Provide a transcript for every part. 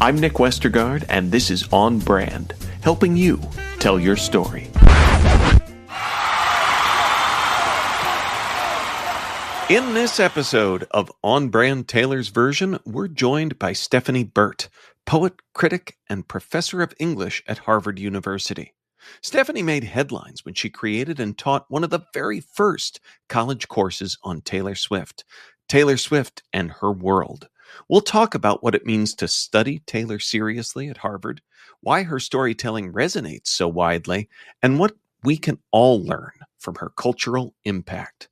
I'm Nick Westergaard, and this is On Brand, helping you tell your story. In this episode of On Brand Taylor's Version, we're joined by Stephanie Burt, poet, critic, and professor of English at Harvard University. Stephanie made headlines when she created and taught one of the very first college courses on Taylor Swift and Her World. We'll talk about what it means to study Taylor seriously at Harvard, why her storytelling resonates so widely, and what we can all learn from her cultural impact.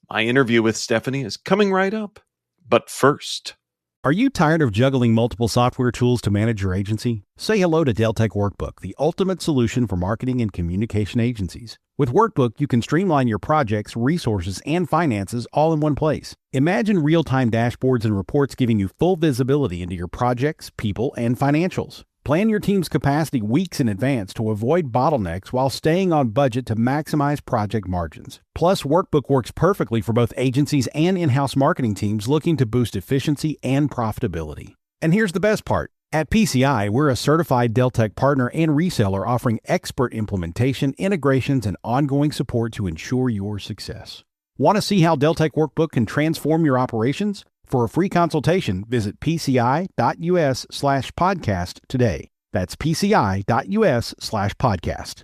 My interview with Stephanie is coming right up. But first... Are you tired of juggling multiple software tools to manage your agency? Say hello to Deltek Workbook, the ultimate solution for marketing and communication agencies. With Workbook, you can streamline your projects, resources, and finances all in one place. Imagine real-time dashboards and reports giving you full visibility into your projects, people, and financials. Plan your team's capacity weeks in advance to avoid bottlenecks while staying on budget to maximize project margins. Plus, Workbook works perfectly for both agencies and in-house marketing teams looking to boost efficiency and profitability. And here's the best part. At PCI, we're a certified Deltek partner and reseller offering expert implementation, integrations, and ongoing support to ensure your success. Want to see how Deltek Workbook can transform your operations? For a free consultation, visit pci.us/podcast today. That's pci.us/podcast.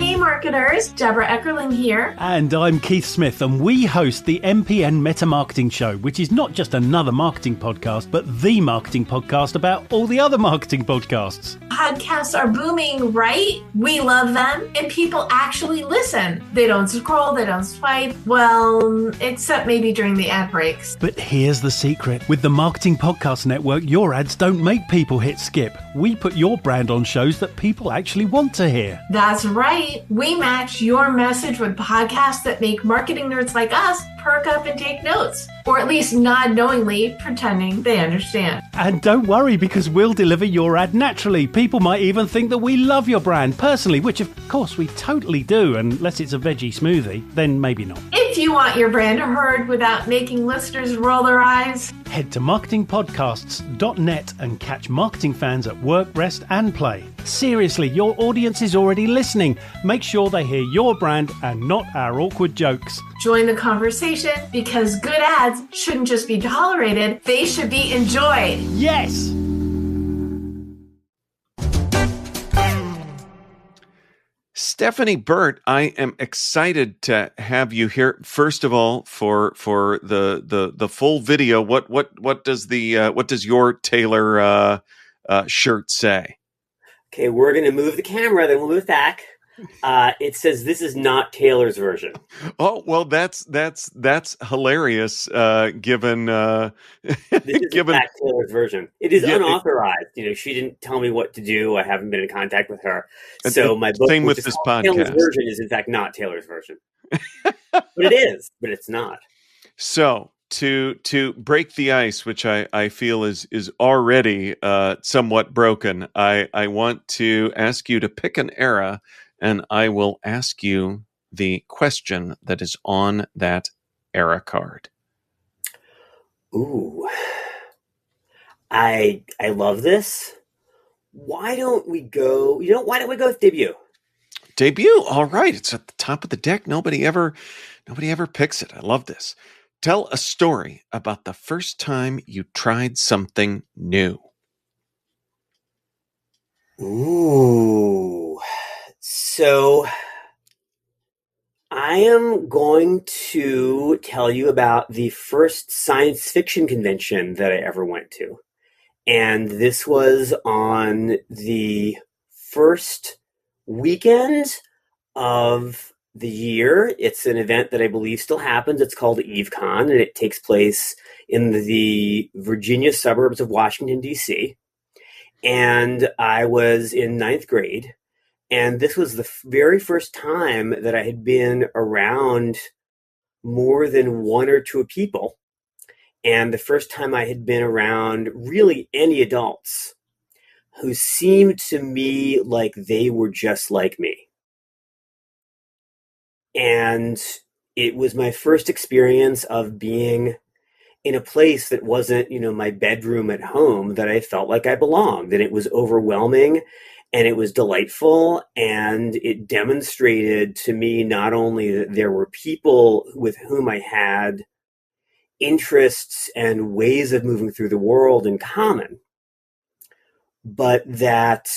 Hey marketers, Deborah Eckerling here. And I'm Keith Smith, and we host the MPN Meta Marketing Show, which is not just another marketing podcast, but the marketing podcast about all the other marketing podcasts. Podcasts are booming, right? We love them, and people actually listen. They don't scroll, they don't swipe, well, except maybe during the ad breaks. But here's the secret. With the Marketing Podcast Network, your ads don't make people hit skip. We put your brand on shows that people actually want to hear. That's right. We match your message with podcasts that make marketing nerds like us perk up and take notes, or at least nod knowingly, pretending they understand. And don't worry, because we'll deliver your ad naturally. People might even think that we love your brand personally, which of course we totally do, unless it's a veggie smoothie, then maybe not. If you want your brand heard without making listeners roll their eyes, head to marketingpodcasts.net and catch marketing fans at work, rest, and play. Seriously, your audience is already listening. Make sure they hear your brand and not our awkward jokes. Join the conversation, because good ads shouldn't just be tolerated, they should be enjoyed. Yes! Stephanie Burt, I am excited to have you here. First of all, for the full video, what does your Taylor shirt say? Okay, we're going to move the camera, then we'll move it back. It says this is not Taylor's version. Oh, well, that's hilarious. Given this is given Taylor's version, it is unauthorized. She didn't tell me what to do. I haven't been in contact with her. So my book, same with this podcast. Taylor's version is in fact not Taylor's version, but it is. But it's not. So to break the ice, which I feel is already somewhat broken, I want to ask you to pick an era. And I will ask you the question that is on that era card. Ooh, I love this. Why don't we go? Why don't we go with debut? Debut. All right, it's at the top of the deck. Nobody ever picks it. I love this. Tell a story about the first time you tried something new. Ooh. So I am going to tell you about the first science fiction convention that I ever went to. And this was on the first weekend of the year. It's an event that I believe still happens. It's called EveCon, and it takes place in the Virginia suburbs of Washington, D.C. And I was in 9th grade. And this was the very first time that I had been around more than one or two people. And the first time I had been around really any adults who seemed to me like they were just like me. And it was my first experience of being in a place that wasn't, my bedroom at home, that I felt like I belonged. And it was overwhelming and it was delightful. And it demonstrated to me not only that there were people with whom I had interests and ways of moving through the world in common, but that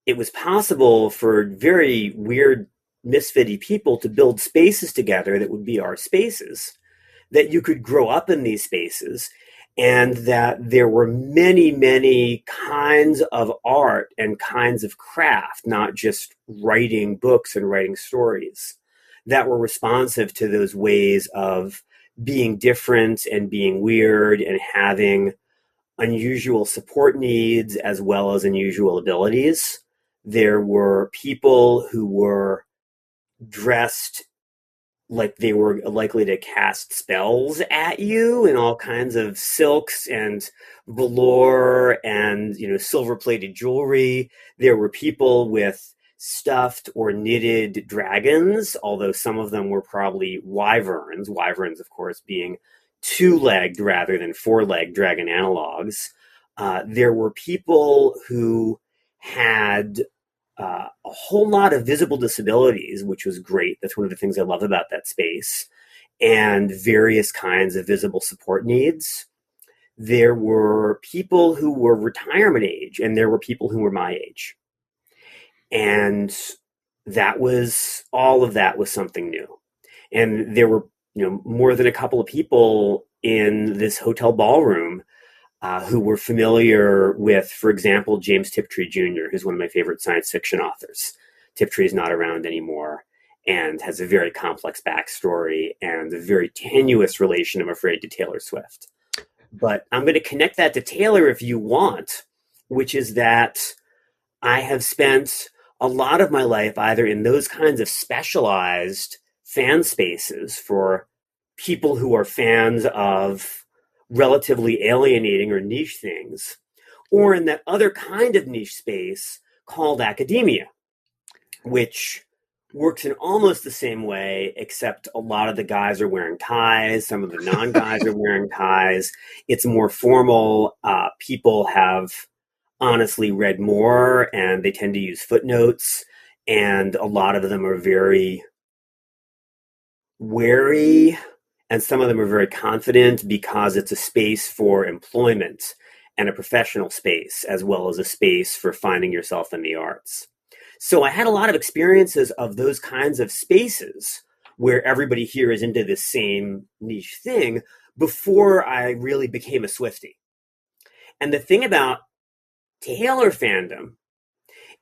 it was possible for very weird, misfitty people to build spaces together that would be our spaces, that you could grow up in these spaces, and that there were many, many kinds of art and kinds of craft, not just writing books and writing stories, that were responsive to those ways of being different and being weird and having unusual support needs as well as unusual abilities. There were people who were dressed like they were likely to cast spells at you in all kinds of silks and velour and, silver-plated jewelry. There were people with stuffed or knitted dragons, although some of them were probably wyverns. Wyverns, of course, being two-legged rather than four-legged dragon analogs. There were people who had a whole lot of visible disabilities, which was great. That's one of the things I love about that space, and various kinds of visible support needs. There were people who were retirement age, and there were people who were my age. And all of that was something new. And there were, more than a couple of people in this hotel ballroom who were familiar with, for example, James Tiptree Jr., who's one of my favorite science fiction authors. Tiptree is not around anymore and has a very complex backstory and a very tenuous relation, I'm afraid, to Taylor Swift. But I'm going to connect that to Taylor if you want, which is that I have spent a lot of my life either in those kinds of specialized fan spaces for people who are fans of relatively alienating or niche things, or in that other kind of niche space called academia, which works in almost the same way, except a lot of the guys are wearing ties. Some of the non-guys are wearing ties. It's more formal. People have honestly read more, and they tend to use footnotes. And a lot of them are very wary, and some of them are very confident because it's a space for employment and a professional space, as well as a space for finding yourself in the arts. So I had a lot of experiences of those kinds of spaces where everybody here is into this same niche thing before I really became a Swiftie. And the thing about Taylor fandom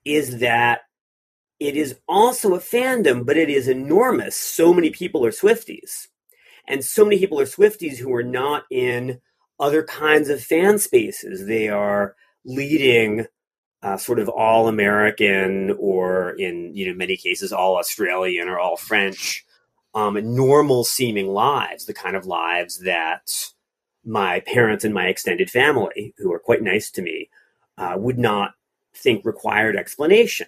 is that it is also a fandom, but it is enormous. So many people are Swifties. And so many people are Swifties who are not in other kinds of fan spaces. They are leading sort of all American, or in many cases all Australian or all French, normal seeming lives, the kind of lives that my parents and my extended family, who are quite nice to me, would not think required explanation.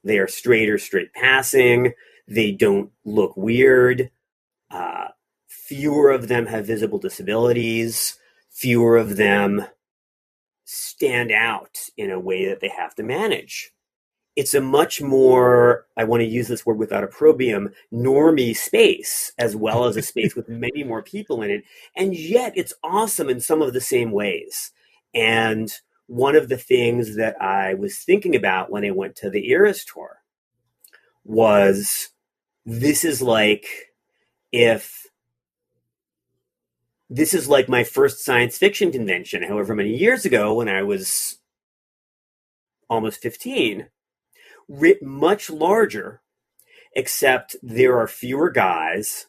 They are straight or straight passing. They don't look weird. Fewer of them have visible disabilities. Fewer of them stand out in a way that they have to manage. It's a much more, I want to use this word without opprobrium, normie space, as well as a space with many more people in it. And yet it's awesome in some of the same ways. And one of the things that I was thinking about when I went to the Eras tour was, this is like my first science fiction convention, however many years ago, when I was almost 15, writ much larger, except there are fewer guys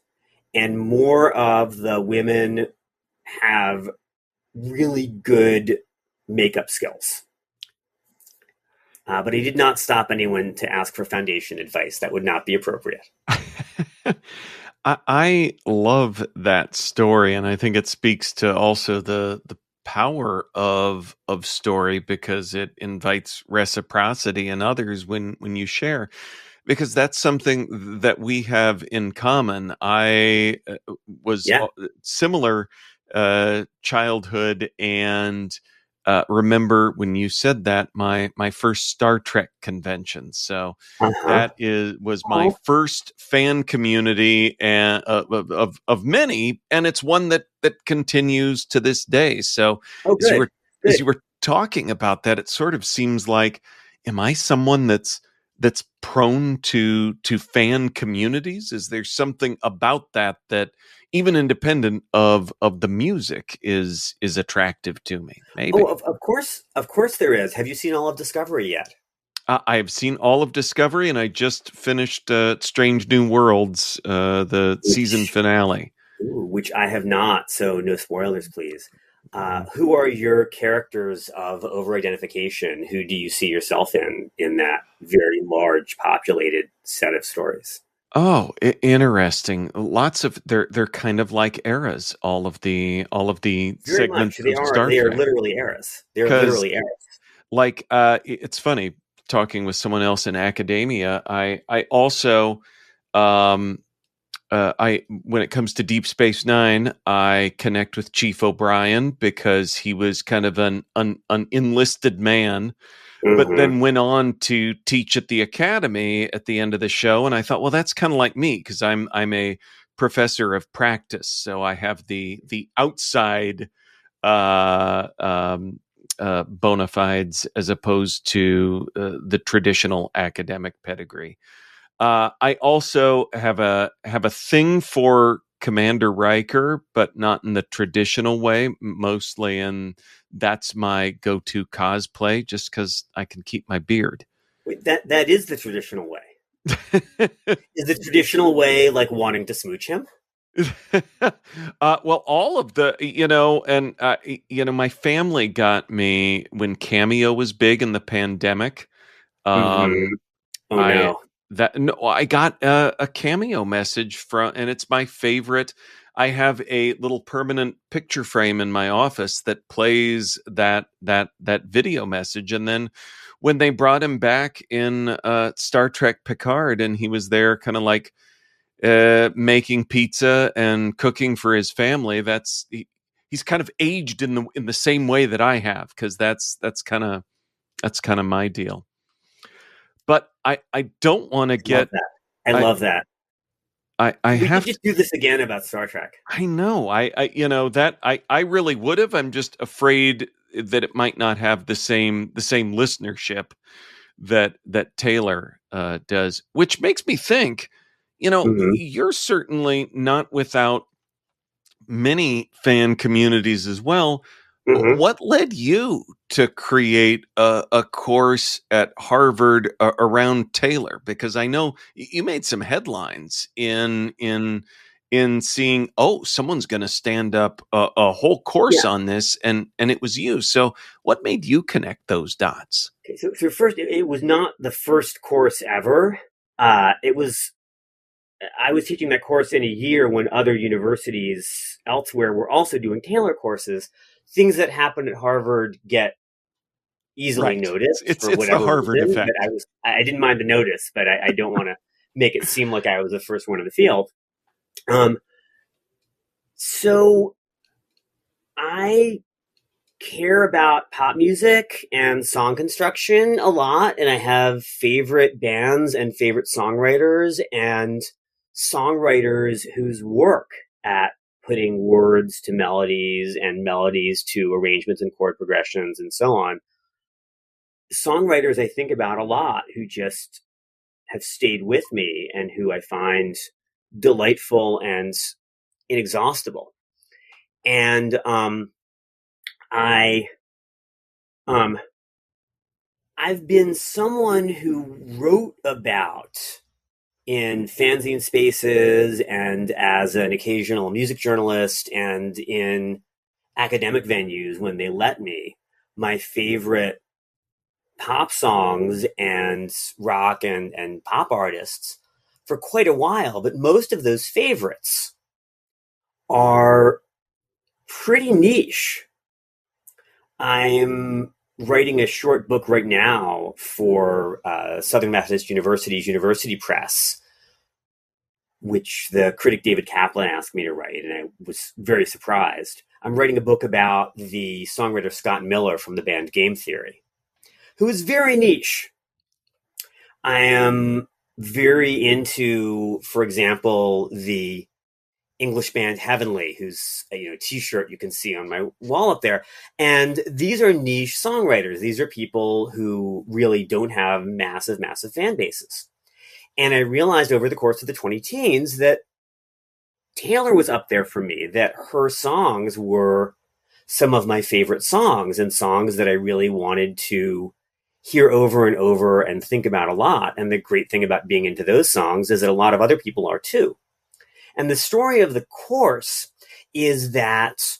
and more of the women have really good makeup skills. But I did not stop anyone to ask for foundation advice. That would not be appropriate. I love that story, and I think it speaks to also the power of story, because it invites reciprocity in others when you share, because that's something that we have in common. I was similar childhood, and remember when you said that my first Star Trek convention. So that was my first fan community and of many, and it's one that continues to this day. So as you were talking about that, it sort of seems like, am I someone that's prone to fan communities? Is there something about that even independent of the music is attractive to me? Maybe. Oh, of course there is. Have you seen all of Discovery yet? I have seen all of Discovery, and I just finished Strange New Worlds, the season finale. Which I have not, so no spoilers, please. Who are your characters of over-identification? Who do you see yourself in that very large, populated set of stories? Oh, interesting. Lots of they're kind of like eras. All of the very segments much. of Star Trek. They are literally eras. They're literally eras. Like it's funny talking with someone else in academia. I also when it comes to Deep Space Nine, I connect with Chief O'Brien because he was kind of an enlisted man, but then went on to teach at the academy at the end of the show. And I thought, well, that's kind of like me, because I'm a professor of practice, so I have the outside bona fides as opposed to the traditional academic pedigree. I also have a thing for Commander Riker, but not in the traditional way, mostly in that's my go-to cosplay, just because I can keep my beard. Wait, that is the traditional way. Is the traditional way like wanting to smooch him? Well, all of the, and my family got me when Cameo was big in the pandemic. I got a Cameo message from, and it's my favorite. I have a little permanent picture frame in my office that plays that video message. And then when they brought him back in Star Trek Picard, and he was there kind of like making pizza and cooking for his family, he's kind of aged in the same way that I have, because that's kind of my deal. But I don't want to get. I love that. I we have could just do this again about Star Trek. I know. I really would have. I'm just afraid that it might not have the same listenership that Taylor does, which makes me think, you're certainly not without many fan communities as well. What led you to create a course at Harvard around Taylor? Because I know you made some headlines in seeing, someone's going to stand up a whole course on this, and it was you. So what made you connect those dots? Okay, so first, it was not the first course ever. I was teaching that course in a year when other universities elsewhere were also doing Taylor courses. Things that happen at Harvard get easily noticed. It's the Harvard effect. I didn't mind the notice, but I don't want to make it seem like I was the first one in the field. So I care about pop music and song construction a lot, and I have favorite bands and favorite songwriters and songwriters whose work at putting words to melodies and melodies to arrangements and chord progressions and so on. Songwriters I think about a lot who just have stayed with me and who I find delightful and inexhaustible. And I've been someone who wrote about in fanzine spaces and as an occasional music journalist and in academic venues when they let me, my favorite pop songs and rock and pop artists for quite a while. But most of those favorites are pretty niche. I'm writing a short book right now for Southern Methodist University's University Press, which the critic David Kaplan asked me to write, and I was very surprised. I'm writing a book about the songwriter Scott Miller from the band Game Theory, who is very niche. I am very into, for example, the English band Heavenly, whose T-shirt you can see on my wall up there. And these are niche songwriters. These are people who really don't have massive, massive fan bases. And I realized over the course of the 20 teens that Taylor was up there for me, that her songs were some of my favorite songs and songs that I really wanted to hear over and over and think about a lot. And the great thing about being into those songs is that a lot of other people are too. And the story of the course is that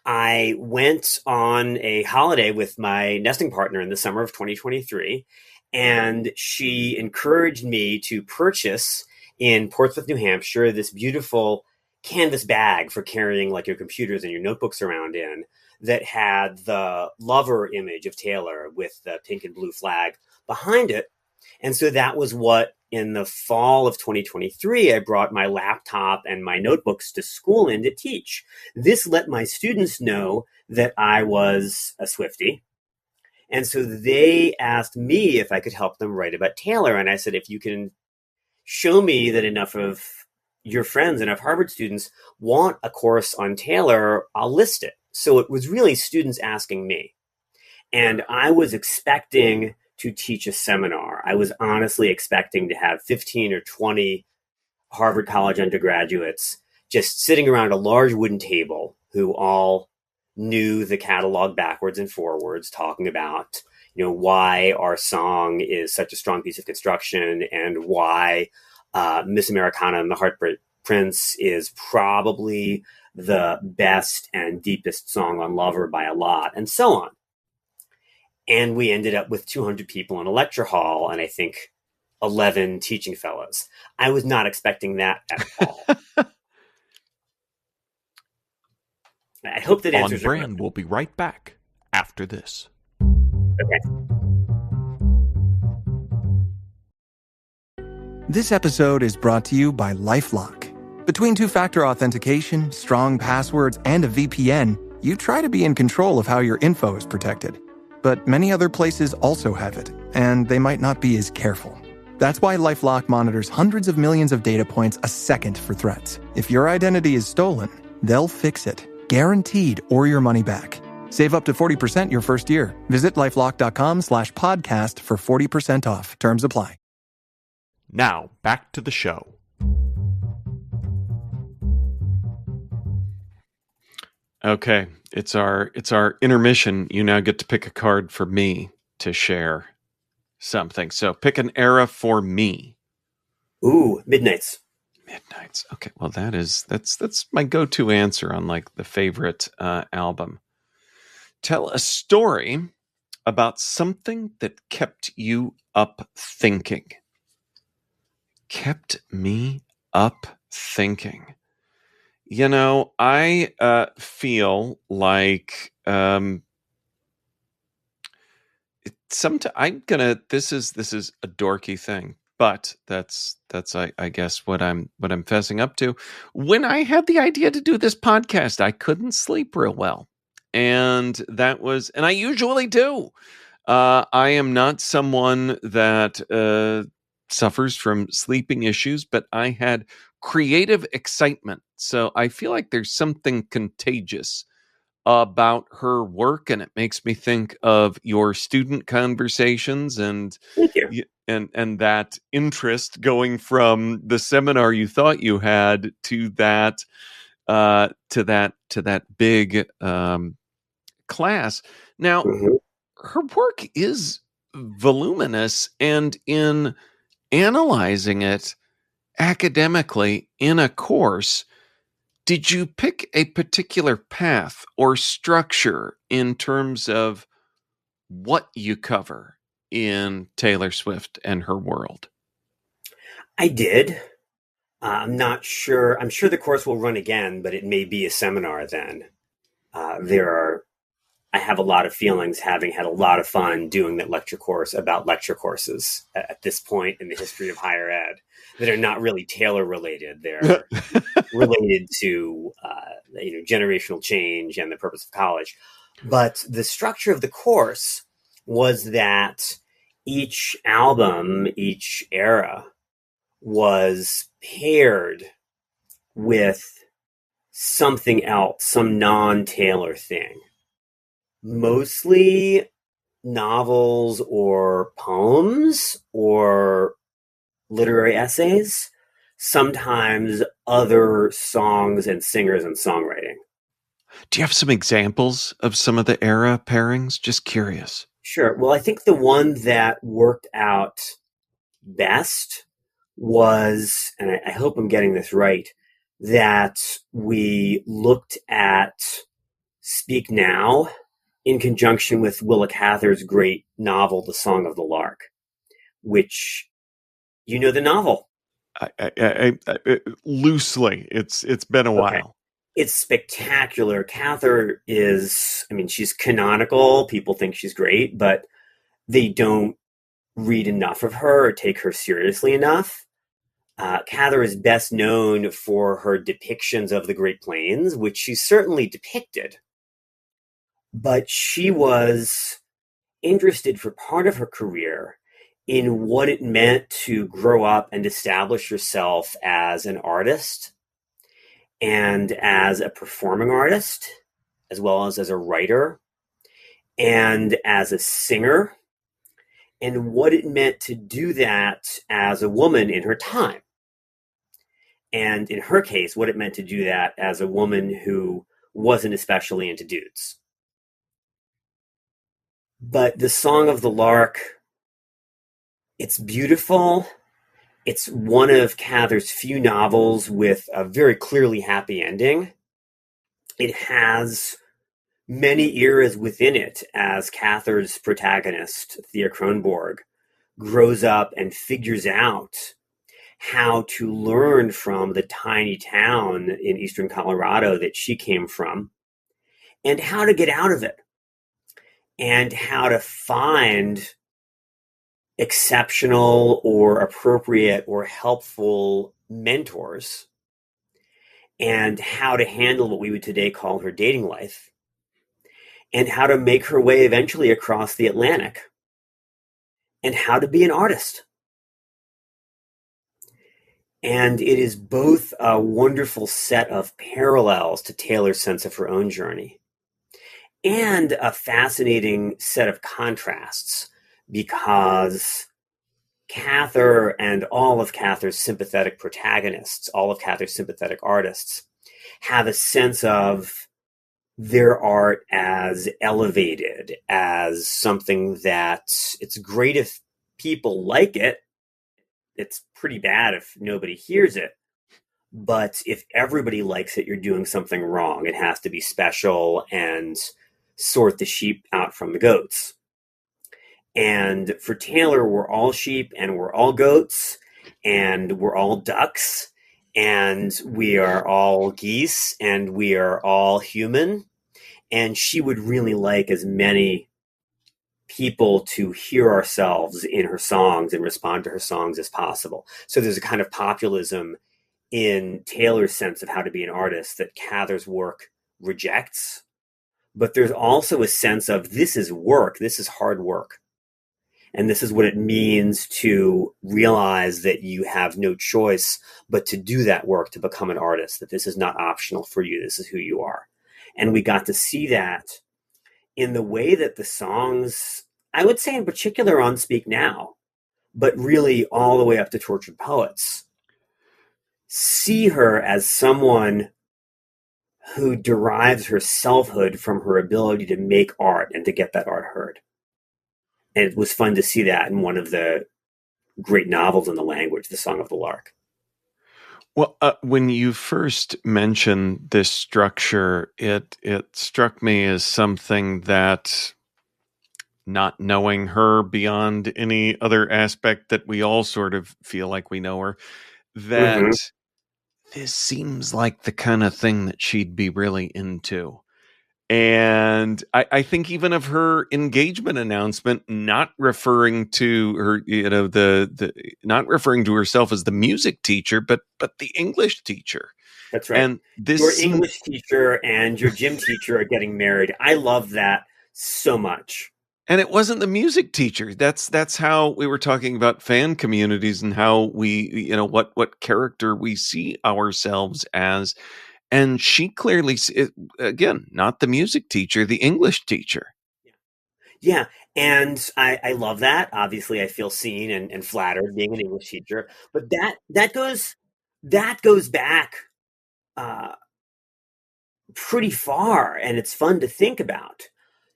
I went on a holiday with my nesting partner in the summer of 2023, and she encouraged me to purchase in Portsmouth, New Hampshire, this beautiful canvas bag for carrying like your computers and your notebooks around in that had the lover image of Taylor with the pink and blue flag behind it. And so that was what, in the fall of 2023, I brought my laptop and my notebooks to school in to teach. This let my students know that I was a Swiftie. And so they asked me if I could help them write about Taylor. And I said, if you can show me that enough of your friends, enough Harvard students want a course on Taylor, I'll list it. So it was really students asking me. And I was expecting to teach a seminar. I was honestly expecting to have 15 or 20 Harvard College undergraduates just sitting around a large wooden table who all knew the catalog backwards and forwards, talking about, why our song is such a strong piece of construction and why Miss Americana and the Heartbreak Prince is probably the best and deepest song on Lover by a lot, and so on. And we ended up with 200 people in a lecture hall and I think 11 teaching fellows. I was not expecting that at all. I hope that answers your question. On Brand will be right back after this. Okay. This episode is brought to you by LifeLock. Between two-factor authentication, strong passwords, and a VPN, you try to be in control of how your info is protected. But many other places also have it, and they might not be as careful. That's why LifeLock monitors hundreds of millions of data points a second for threats. If your identity is stolen, they'll fix it, guaranteed, or your money back. Save up to 40% your first year. Visit LifeLock.com/podcast for 40% off. Terms apply. Now, back to the show. Okay, it's our intermission. You now get to pick a card for me to share something. So pick an era for me. Ooh, Midnights. Midnights. Okay, well that's my go-to answer on like the favorite album. Tell a story about something that kept you up thinking. Kept me up thinking. I feel like this is a dorky thing, but that's I guess what I'm fessing up to. When I had the idea to do this podcast, I couldn't sleep real well, and I usually do. I am not someone that suffers from sleeping issues, but I had creative excitement. So I feel like there's something contagious about her work, and it makes me think of your student conversations and Thank you. and that interest going from the seminar you thought you had to that big class. Now, her work is voluminous, and in analyzing it academically in a course, did you pick a particular path or structure in terms of what you cover in Taylor Swift and her world? I did. I'm not sure. I'm sure the course will run again, but it may be a seminar then. There are I have a lot of feelings, having had a lot of fun doing that lecture course about lecture courses at this point in the history of higher ed that are not really Taylor related. They're related to generational change and the purpose of college. But the structure of the course was that each album, each era, was paired with something else, some non-Taylor thing. Mostly novels or poems or literary essays, sometimes other songs and singers and songwriting. Do you have some examples of some of the era pairings? Just curious. Sure. Well, I think the one that worked out best was, and I hope I'm getting this right, that we looked at Speak Now in conjunction with Willa Cather's great novel, The Song of the Lark, which, you know the novel. I loosely, it's been a while. It's spectacular. Cather is, she's canonical. People think she's great, but they don't read enough of her or take her seriously enough. Cather is best known for her depictions of the Great Plains, which she certainly depicted. But she was interested for part of her career in what it meant to grow up and establish herself as an artist and as a performing artist, as well as a writer and as a singer, and what it meant to do that as a woman in her time. And in her case, what it meant to do that as a woman who wasn't especially into dudes. But The Song of the Lark, it's beautiful. It's one of Cather's few novels with a very clearly happy ending. It has many eras within it as Cather's protagonist, Thea Kronborg, grows up and figures out how to learn from the tiny town in eastern Colorado that she came from and how to get out of it and how to find exceptional or appropriate or helpful mentors and how to handle what we would today call her dating life and how to make her way eventually across the Atlantic and how to be an artist. And it is both a wonderful set of parallels to Taylor's sense of her own journey and a fascinating set of contrasts, because Cather and all of Cather's sympathetic protagonists, all of Cather's sympathetic artists, have a sense of their art as elevated, as something that it's great if people like it. It's pretty bad if nobody hears it. But if everybody likes it, you're doing something wrong. It has to be special and sort the sheep out from the goats. And for Taylor, we're all sheep and we're all goats and we're all ducks and we are all geese and we are all human. And she would really like as many people to hear ourselves in her songs and respond to her songs as possible. So there's a kind of populism in Taylor's sense of how to be an artist that Cather's work rejects. But there's also a sense of this is work, this is hard work. And this is what it means to realize that you have no choice but to do that work to become an artist, that this is not optional for you, this is who you are. And we got to see that in the way that the songs, I would say in particular on Speak Now, but really all the way up to Tortured Poets, see her as someone who derives her selfhood from her ability to make art and to get that art heard. And it was fun to see that in one of the great novels in the language, The Song of the Lark. Well, when you first mentioned this structure, it struck me as something that, not knowing her beyond any other aspect that we all sort of feel like we know her, that this seems like the kind of thing that she'd be really into. And I think even of her engagement announcement, not referring to her, the not referring to herself as the music teacher, but the English teacher. That's right. And your English teacher and your gym teacher are getting married. I love that so much. And it wasn't the music teacher. That's how we were talking about fan communities and how we, what character we see ourselves as. And she clearly, again, not the music teacher, the English teacher. Yeah. And I love that. Obviously, I feel seen and flattered being an English teacher. But that goes back pretty far, and it's fun to think about.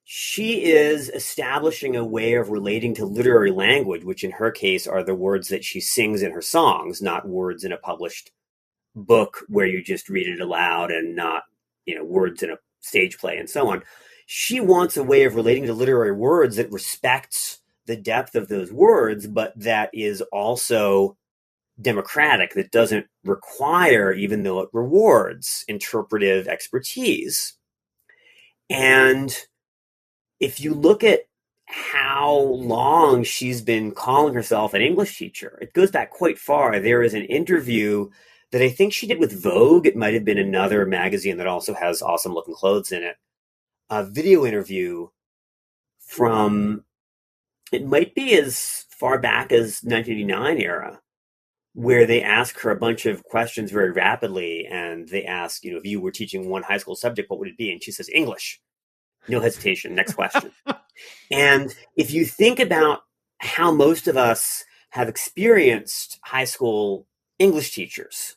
She is establishing a way of relating to literary language, which in her case are the words that she sings in her songs, not words in a published book where you just read it aloud and not, words in a stage play and so on. She wants a way of relating to literary words that respects the depth of those words, but that is also democratic, that doesn't require, even though it rewards, interpretive expertise. And if you look at how long she's been calling herself an English teacher, it goes back quite far. There is an interview that I think she did with Vogue. It might have been another magazine that also has awesome looking clothes in it. A video interview from, it might be as far back as 1989 era, where they ask her a bunch of questions very rapidly. And they ask, if you were teaching one high school subject, what would it be? And she says, English. No hesitation. Next question. And if you think about how most of us have experienced high school English teachers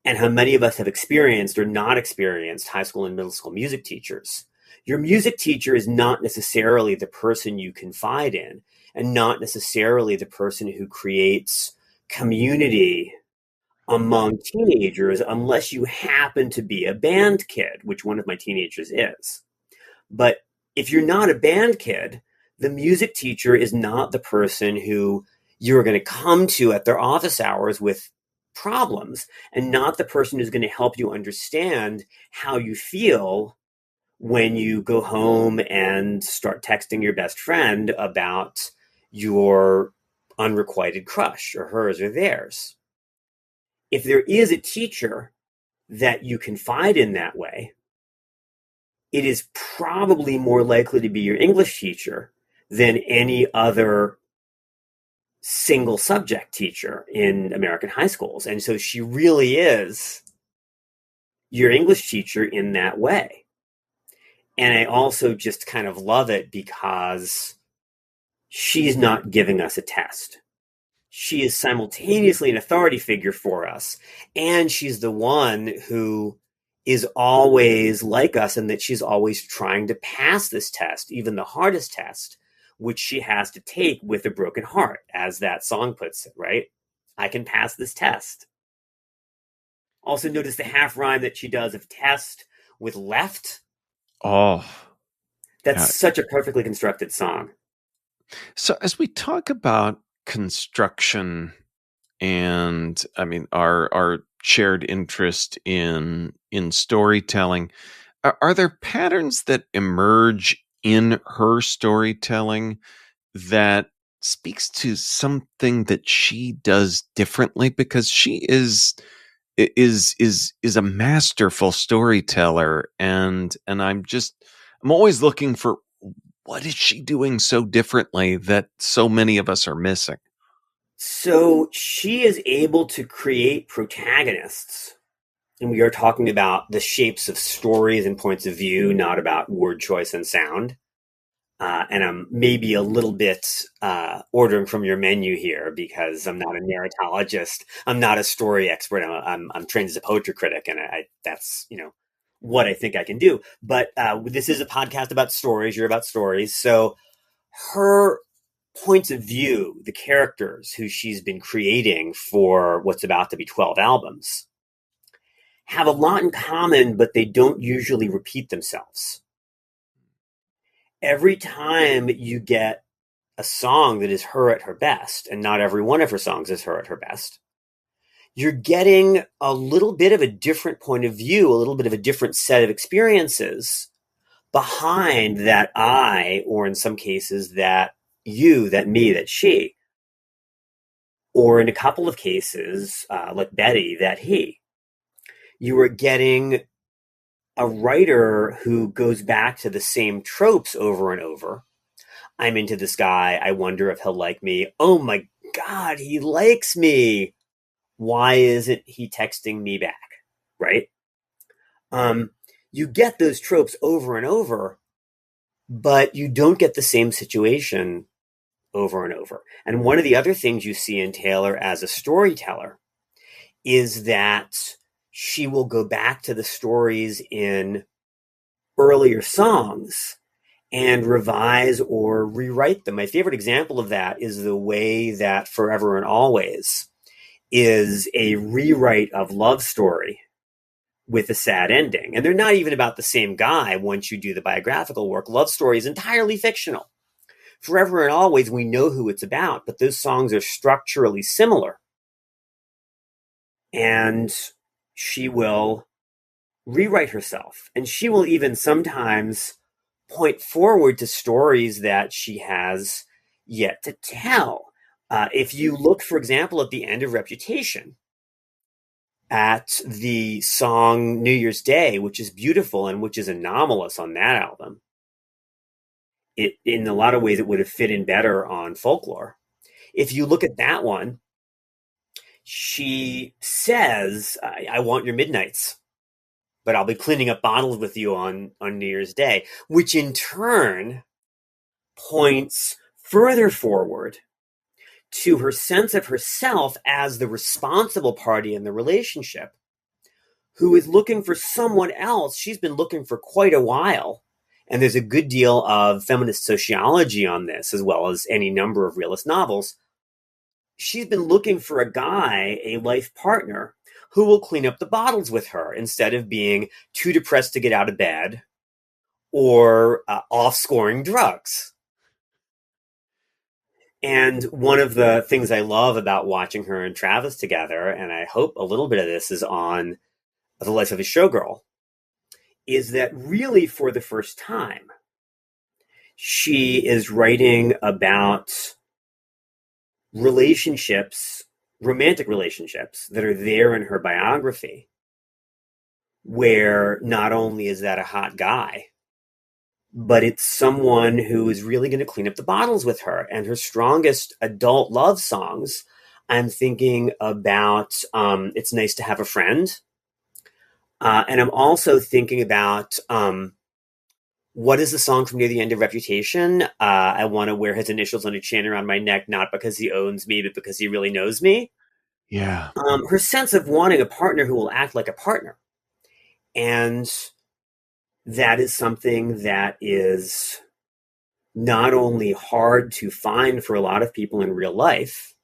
and how many of us have experienced or not experienced high school and middle school music teachers, your music teacher is not necessarily the person you confide in and not necessarily the person who creates community among teenagers unless you happen to be a band kid, which one of my teenagers is. But if you're not a band kid, the music teacher is not the person who you're going to come to at their office hours with problems, and not the person who's going to help you understand how you feel when you go home and start texting your best friend about your unrequited crush, or hers or theirs. If there is a teacher that you confide in that way, it is probably more likely to be your English teacher than any other single subject teacher in American high schools. And so she really is your English teacher in that way. And I also just kind of love it because she's not giving us a test. She is simultaneously an authority figure for us. And she's the one who is always like us, and that she's always trying to pass this test, even the hardest test, which she has to take with a broken heart, as that song puts it, right? I can pass this test. Also notice the half rhyme that she does of test with left. Oh, that's such a perfectly constructed song. So as we talk about construction and our shared interest in storytelling, are there patterns that emerge in her storytelling that speaks to something that she does differently? Because she is a masterful storyteller, and I'm always looking for, what is she doing so differently that so many of us are missing? So she is able to create protagonists, and we are talking about the shapes of stories and points of view, not about word choice and sound. And I'm maybe a little bit ordering from your menu here because I'm not a narratologist. I'm not a story expert. I'm trained as a poetry critic, and that's what I think I can do. But this is a podcast about stories. You're about stories. So her points of view, the characters who she's been creating for what's about to be 12 albums, have a lot in common, but they don't usually repeat themselves. Every time you get a song that is her at her best, and not every one of her songs is her at her best, you're getting a little bit of a different point of view, a little bit of a different set of experiences behind that I, or in some cases that you, that me, that she, or in a couple of cases, like Betty, that he. You are getting a writer who goes back to the same tropes over and over. I'm into this guy. I wonder if he'll like me. Oh my God, he likes me. Why isn't he texting me back? Right? You get those tropes over and over, but you don't get the same situation over and over. And one of the other things you see in Taylor as a storyteller is that she will go back to the stories in earlier songs and revise or rewrite them. My favorite example of that is the way that Forever and Always is a rewrite of Love Story with a sad ending. And they're not even about the same guy once you do the biographical work. Love Story is entirely fictional. Forever and Always, we know who it's about, but those songs are structurally similar. And she will rewrite herself. And she will even sometimes point forward to stories that she has yet to tell. If you look, for example, at the end of Reputation, at the song New Year's Day, which is beautiful and which is anomalous on that album, in a lot of ways, it would have fit in better on Folklore. If you look at that one, she says, I want your midnights, but I'll be cleaning up bottles with you on New Year's Day, which in turn points further forward to her sense of herself as the responsible party in the relationship, who is looking for someone else she's been looking for quite a while. And there's a good deal of feminist sociology on this, as well as any number of realist novels. She's been looking for a guy, a life partner, who will clean up the bottles with her instead of being too depressed to get out of bed or off scoring drugs. And one of the things I love about watching her and Travis together, and I hope a little bit of this is on The Life of a Showgirl, is that really for the first time, she is writing about relationships, romantic relationships that are there in her biography, where not only is that a hot guy, but it's someone who is really going to clean up the bottles with her. And her strongest adult love songs, I'm thinking about It's Nice to Have a Friend. And I'm also thinking about what is the song from near the end of Reputation? I want to wear his initials on a chain around my neck, not because he owns me, but because he really knows me. Yeah. Her sense of wanting a partner who will act like a partner. And that is something that is not only hard to find for a lot of people in real life,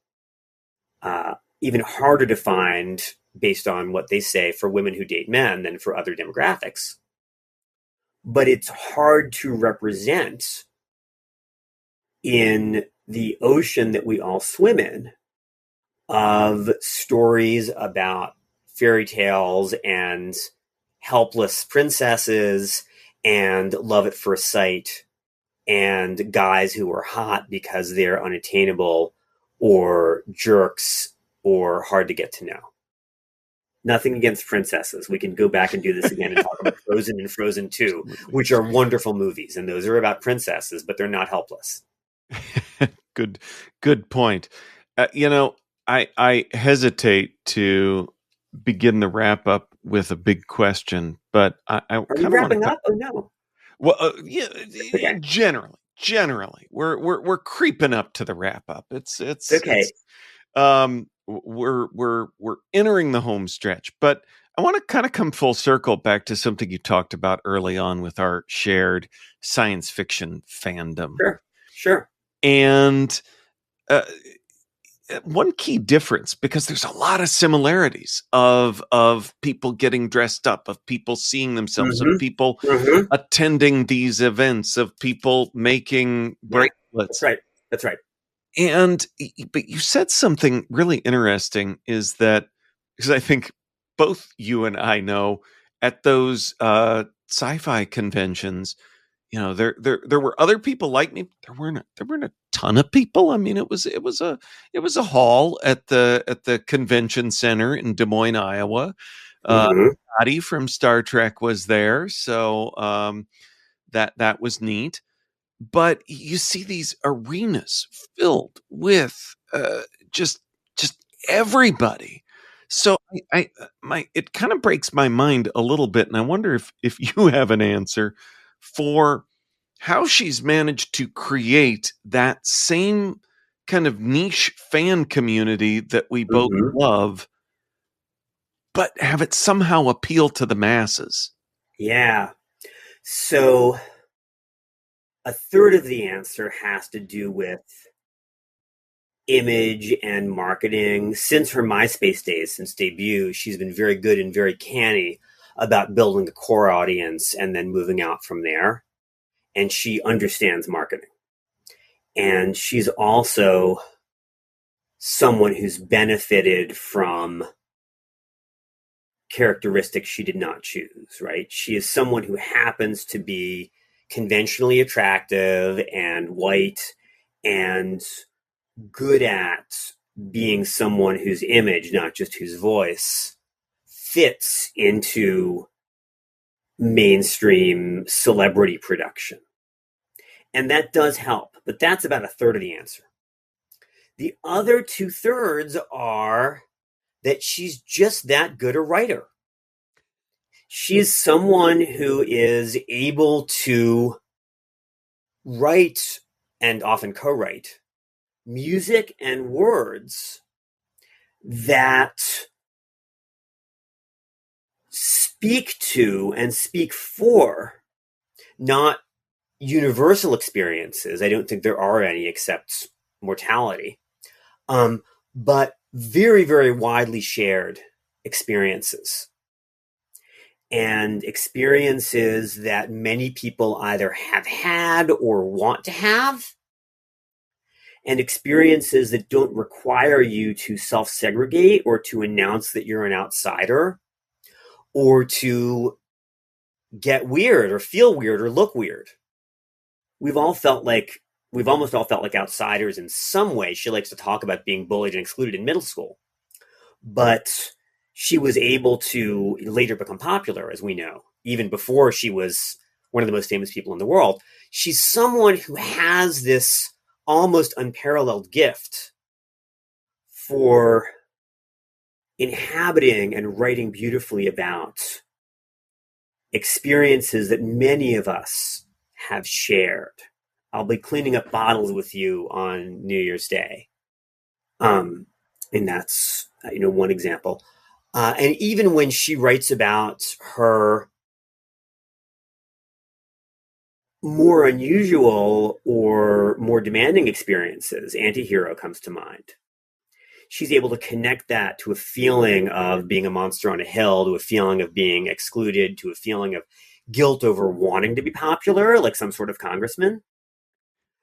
even harder to find based on what they say for women who date men than for other demographics. But it's hard to represent in the ocean that we all swim in of stories about fairy tales and helpless princesses and love at first sight and guys who are hot because they're unattainable or jerks or hard to get to know. Nothing against princesses. We can go back and do this again and talk about Frozen and Frozen 2, which are wonderful movies. And those are about princesses, but they're not helpless. Good point. I hesitate to begin the wrap up with a big question, but I are you wrapping up? Oh no. Well, yeah, okay. Generally, we're creeping up to the wrap up. It's okay. We're entering the home stretch, but I want to kind of come full circle back to something you talked about early on with our shared science fiction fandom. Sure. And one key difference, because there's a lot of similarities of people getting dressed up, of people seeing themselves, of people attending these events, of people making bracelets. That's right. But you said something really interesting, is that, because I think both you and I know at those sci-fi conventions, there were other people like me. There weren't a ton of people. I mean, it was a hall at the convention center in Des Moines, Iowa. Patty from Star Trek was there, so that was neat. But you see these arenas filled with just everybody. So it kind of breaks my mind a little bit, and I wonder if you have an answer for how she's managed to create that same kind of niche fan community that we both love, but have it somehow appeal to the masses. Yeah. So a third of the answer has to do with image and marketing. Since her MySpace days, since debut, she's been very good and very canny about building a core audience and then moving out from there. And she understands marketing. And she's also someone who's benefited from characteristics she did not choose, right? She is someone who happens to be conventionally attractive and white and good at being someone whose image, not just whose voice, fits into mainstream celebrity production. And that does help, but that's about a third of the answer. The other 2/3 are that she's just that good a writer. She's someone who is able to write and often co-write music and words that speak to and speak for not universal experiences. I don't think there are any except mortality, but very, very widely shared experiences. And experiences that many people either have had or want to have, and experiences that don't require you to self-segregate or to announce that you're an outsider or to get weird or feel weird or look weird. We've almost all felt like outsiders in some way. She likes to talk about being bullied and excluded in middle school, but she was able to later become popular, as we know, even before she was one of the most famous people in the world. She's someone who has this almost unparalleled gift for inhabiting and writing beautifully about experiences that many of us have shared. I'll be cleaning up bottles with you on New Year's Day. And that's, one example. And even when she writes about her more unusual or more demanding experiences, Antihero comes to mind. She's able to connect that to a feeling of being a monster on a hill, to a feeling of being excluded, to a feeling of guilt over wanting to be popular, like some sort of congressman,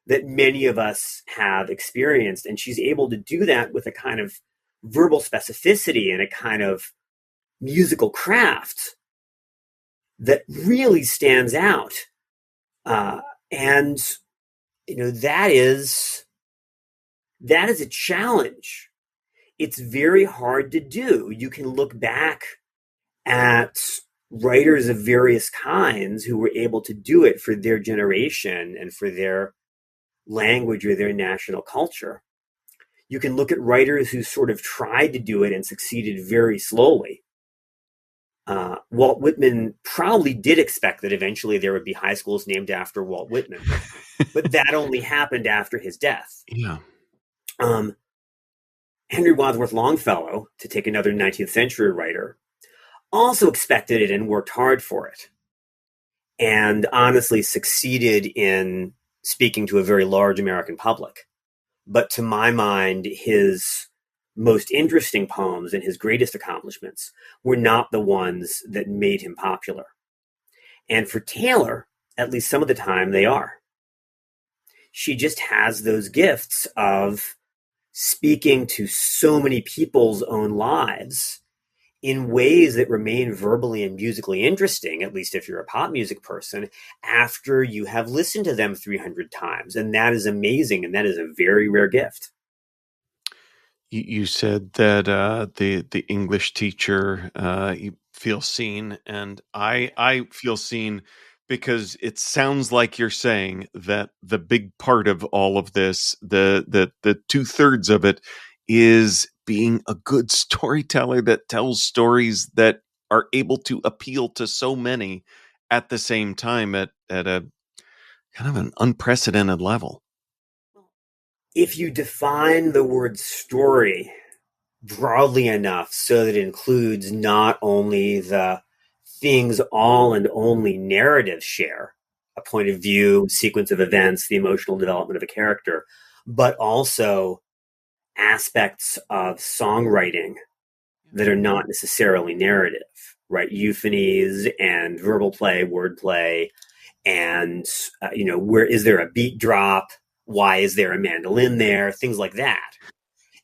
that many of us have experienced. And she's able to do that with a kind of verbal specificity and a kind of musical craft that really stands out. And that is a challenge. It's very hard to do. You can look back at writers of various kinds who were able to do it for their generation and for their language or their national culture. You can look at writers who sort of tried to do it and succeeded very slowly. Walt Whitman probably did expect that eventually there would be high schools named after Walt Whitman, but that only happened after his death. Yeah. Henry Wadsworth Longfellow, to take another 19th century writer, also expected it and worked hard for it, and honestly succeeded in speaking to a very large American public. But to my mind, his most interesting poems and his greatest accomplishments were not the ones that made him popular. And for Taylor, at least some of the time, they are. She just has those gifts of speaking to so many people's own lives in ways that remain verbally and musically interesting, at least if you're a pop music person, after you have listened to them 300 times. And that is amazing. And that is a very rare gift. You said that the English teacher you feel seen, and I feel seen because it sounds like you're saying that the big part of all of this, the 2/3 of it, is being a good storyteller that tells stories that are able to appeal to so many at the same time at a kind of an unprecedented level. If you define the word story broadly enough so that it includes not only the things all and only narratives share, a point of view, sequence of events, the emotional development of a character, but also aspects of songwriting that are not necessarily narrative, right? Euphonies and verbal play, wordplay, and, where is there a beat drop? Why is there a mandolin there? Things like that.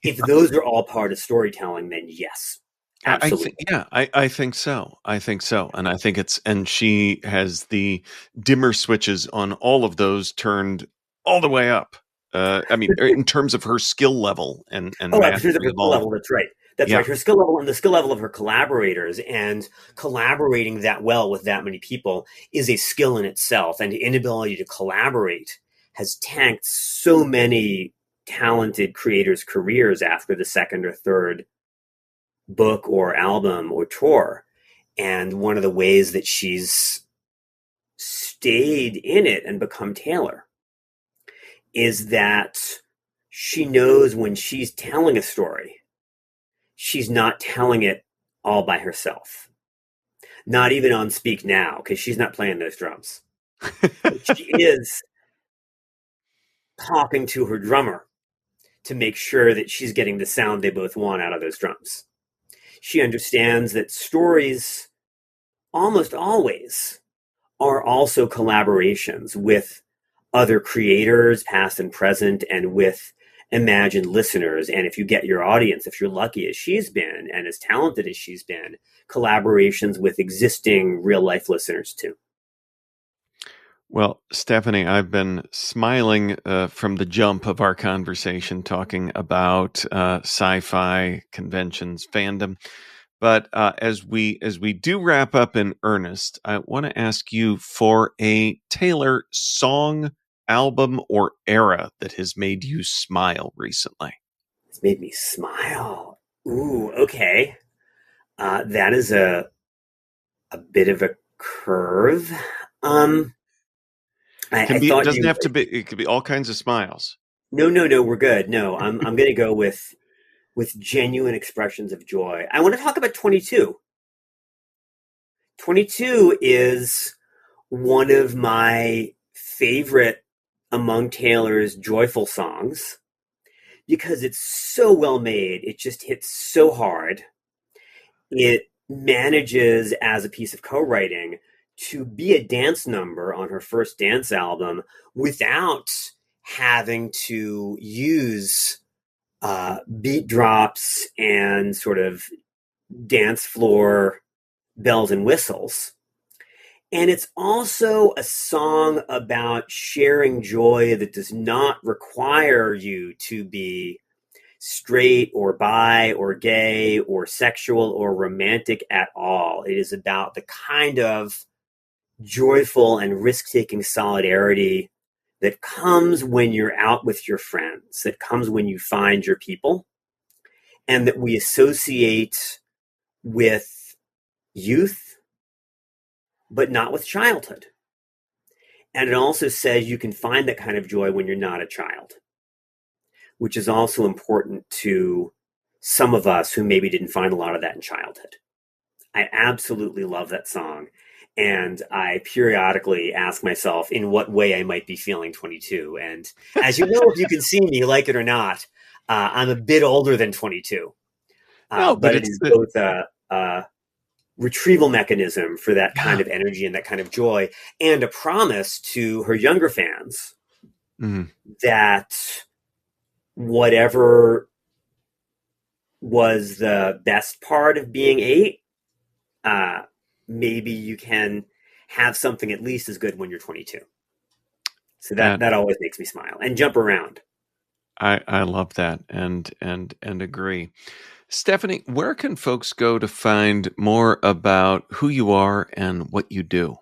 If those are all part of storytelling, then yes, absolutely. I think so. I think so. And I think and she has the dimmer switches on all of those turned all the way up. I mean, in terms of her skill level and in terms of her skill level, that's right. That's Yeah. right. Her skill level and the skill level of her collaborators, and collaborating that well with that many people is a skill in itself. And the inability to collaborate has tanked so many talented creators' careers after the second or third book or album or tour. And one of the ways that she's stayed in it and become Taylor is that she knows when she's telling a story, she's not telling it all by herself. Not even on Speak Now, because she's not playing those drums. She is talking to her drummer to make sure that she's getting the sound they both want out of those drums. She understands that stories almost always are also collaborations with other creators, past and present, and with imagined listeners. And if you get your audience, if you're lucky as she's been and as talented as she's been, collaborations with existing real life listeners too. Well, Stephanie, I've been smiling from the jump of our conversation talking about sci-fi conventions, fandom. But as we do wrap up in earnest, I want to ask you for a Taylor song, album, or era that has made you smile recently. It's made me smile. Ooh, okay. That is a bit of a curve. It could be all kinds of smiles. No, we're good. No, I'm going to go with genuine expressions of joy. I want to talk about 22. 22 is one of my favorite among Taylor's joyful songs because it's so well made. It just hits so hard. It manages, as a piece of co-writing, to be a dance number on her first dance album without having to use beat drops and sort of dance floor bells and whistles. And it's also a song about sharing joy that does not require you to be straight or bi or gay or sexual or romantic at all. It is about the kind of joyful and risk-taking solidarity that comes when you're out with your friends, that comes when you find your people, and that we associate with youth, but not with childhood. And it also says you can find that kind of joy when you're not a child, which is also important to some of us who maybe didn't find a lot of that in childhood. I absolutely love that song. And I periodically ask myself in what way I might be feeling 22. And as you know, if you can see me, like it or not, I'm a bit older than 22. But it is both a retrieval mechanism for that kind of energy and that kind of joy, and a promise to her younger fans that whatever was the best part of being 8, maybe you can have something at least as good when you're 22. So that always makes me smile and jump around. I love that and agree. Stephanie, where can folks go to find more about who you are and what you do?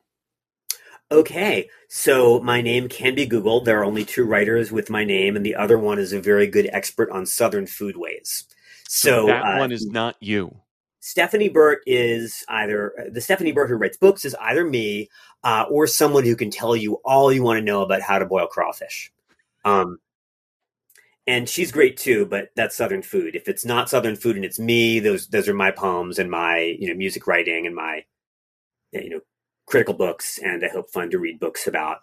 Okay, so my name can be Googled. There are only 2 writers with my name, and the other one is a very good expert on Southern foodways. So that one is not you. Stephanie Burt is either the Stephanie Burt who writes books is either me or someone who can tell you all you want to know about how to boil crawfish. And she's great too, but that's Southern food. If it's not Southern food and it's me, those are my poems and my music writing and my critical books, and I hope fun to read books about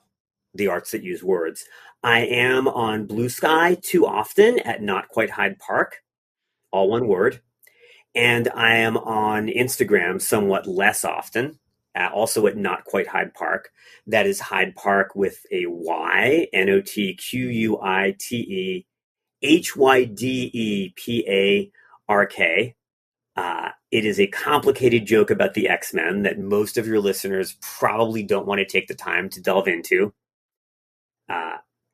the arts that use words. I am on Blue Sky too often at Not Quite Hyde Park, all one word. And I am on Instagram somewhat less often, also at Not Quite Hyde Park. That is Hyde Park with a Y, NOTQUITE HYDEPARK. It is a complicated joke about the X-Men that most of your listeners probably don't want to take the time to delve into.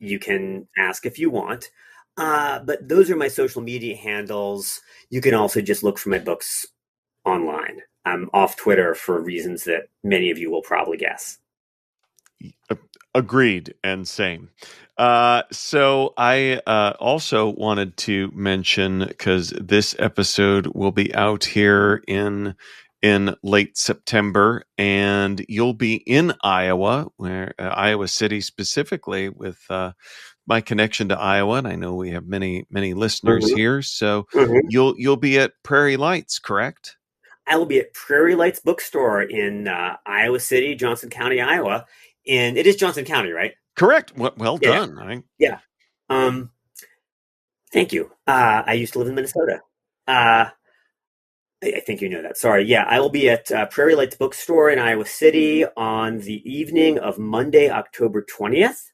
You can ask if you want. But those are my social media handles. You can also just look for my books online. I'm off Twitter for reasons that many of you will probably guess. Agreed, and same. So I also wanted to mention, because this episode will be out here in late September, and you'll be in Iowa, where Iowa City specifically, with my connection to Iowa, and I know we have many listeners here. So you'll be at Prairie Lights, correct? I will be at Prairie Lights Bookstore in Iowa City, Johnson County, Iowa. And it is Johnson County, right? Correct. Well done. Yeah. Thank you. I used to live in Minnesota. I think you know that. Sorry. Yeah, I will be at Prairie Lights Bookstore in Iowa City on the evening of Monday, October 20th.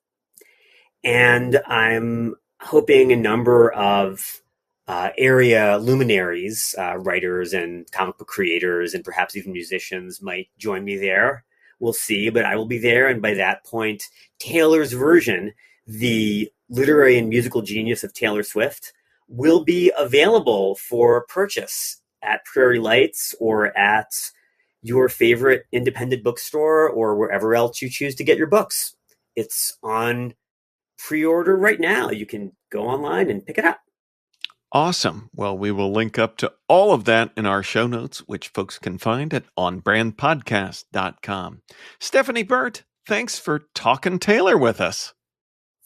And I'm hoping a number of area luminaries, writers and comic book creators, and perhaps even musicians might join me there. We'll see, but I will be there. And by that point, Taylor's Version, the literary and musical genius of Taylor Swift, will be available for purchase at Prairie Lights or at your favorite independent bookstore or wherever else you choose to get your books. It's on pre-order right now. You can go online and pick it up. Awesome. Well, we will link up to all of that in our show notes, which folks can find at onbrandpodcast.com. Stephanie Burt, thanks for talking Taylor with us.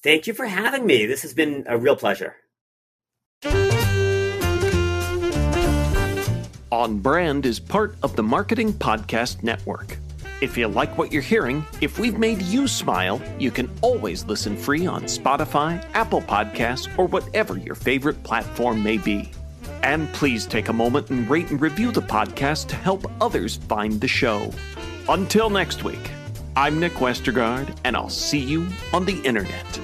Thank you for having me. This has been a real pleasure. On Brand is part of the Marketing Podcast Network. If you like what you're hearing, if we've made you smile, you can always listen free on Spotify, Apple Podcasts, or whatever your favorite platform may be. And please take a moment and rate and review the podcast to help others find the show. Until next week, I'm Nick Westergaard, and I'll see you on the internet.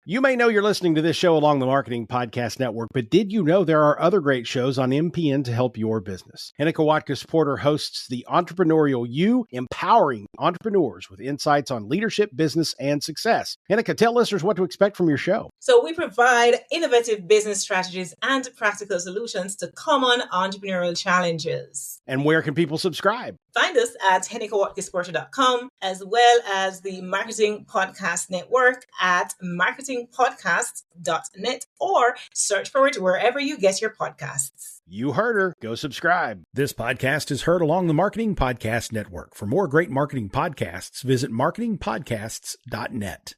You may know you're listening to this show along the Marketing Podcast Network, but did you know there are other great shows on MPN to help your business? Hennika Watkis-Porter hosts The Entrepreneurial You, empowering entrepreneurs with insights on leadership, business, and success. Hennika, tell listeners what to expect from your show. So we provide innovative business strategies and practical solutions to common entrepreneurial challenges. And where can people subscribe? Find us at hennikawatkisporter.com, as well as the Marketing Podcast Network at marketingpodcasts.net, or search for it wherever you get your podcasts. You heard her. Go subscribe. This podcast is heard along the Marketing Podcast Network. For more great marketing podcasts, visit marketingpodcasts.net.